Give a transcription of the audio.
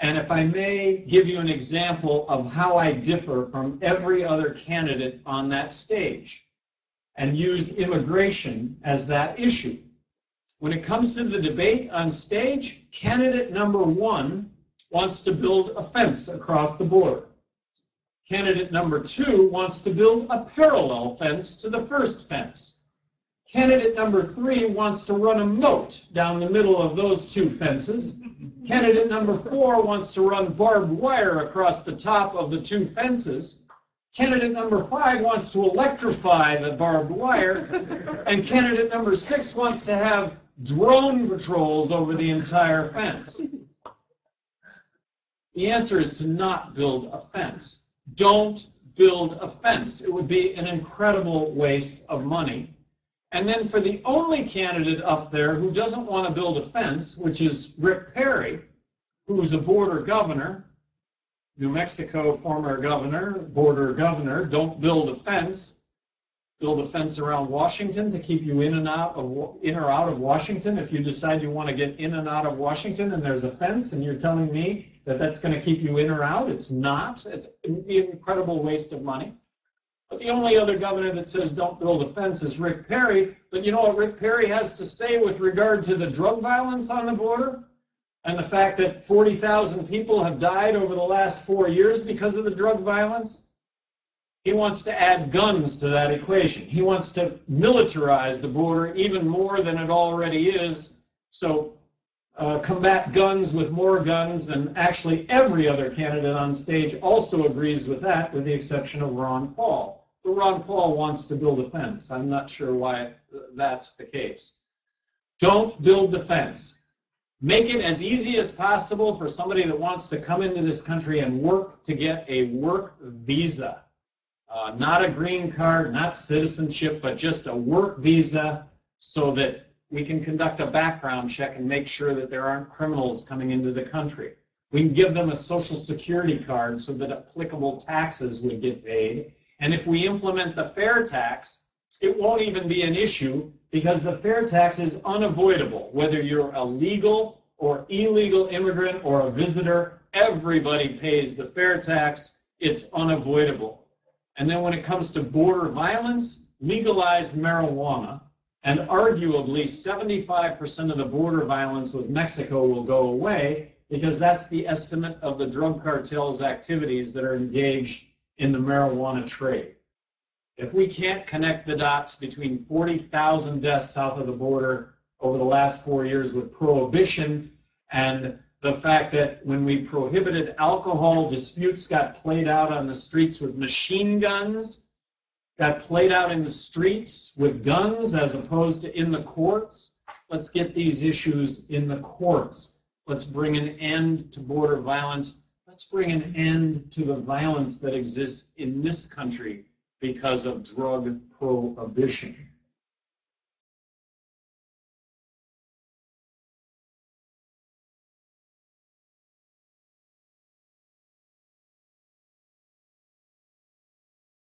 And if I may give you an example of how I differ from every other candidate on that stage and use immigration as that issue. When it comes to the debate on stage, candidate number one wants to build a fence across the border. Candidate number two wants to build a parallel fence to the first fence. Candidate number three wants to run a moat down the middle of those two fences. Candidate number four wants to run barbed wire across the top of the two fences. Candidate number five wants to electrify the barbed wire. And candidate number six wants to have drone patrols over the entire fence. The answer is to not build a fence. Don't build a fence. It would be an incredible waste of money. And then for the only candidate up there who doesn't want to build a fence, which is Rick Perry, who's a border governor, New Mexico former governor, border governor, don't build a fence. Build a fence around Washington to keep you in or out of Washington. If you decide you want to get in and out of Washington and there's a fence and you're telling me that that's going to keep you in or out, it's not. It's an incredible waste of money. But the only other governor that says don't build a fence is Rick Perry. But you know what Rick Perry has to say with regard to the drug violence on the border and the fact that 40,000 people have died over the last 4 years because of the drug violence? He wants to add guns to that equation. He wants to militarize the border even more than it already is. So combat guns with more guns, and actually every other candidate on stage also agrees with that, with the exception of Ron Paul. But Ron Paul wants to build a fence. I'm not sure why that's the case. Don't build the fence. Make it as easy as possible for somebody that wants to come into this country and work to get a work visa. Not a green card, not citizenship, but just a work visa so that we can conduct a background check and make sure that there aren't criminals coming into the country. We can give them a Social Security card so that applicable taxes would get paid. And if we implement the fair tax, it won't even be an issue because the fair tax is unavoidable. Whether you're a legal or illegal immigrant or a visitor, everybody pays the fair tax. It's unavoidable. And then when it comes to border violence, legalize marijuana, and arguably 75% of the border violence with Mexico will go away because that's the estimate of the drug cartel's activities that are engaged in the marijuana trade. If we can't connect the dots between 40,000 deaths south of the border over the last 4 years with Prohibition and the fact that when we prohibited alcohol, disputes got played out on the streets with machine guns, got played out in the streets with guns as opposed to in the courts. Let's get these issues in the courts. Let's bring an end to border violence. Let's bring an end to the violence that exists in this country because of drug prohibition.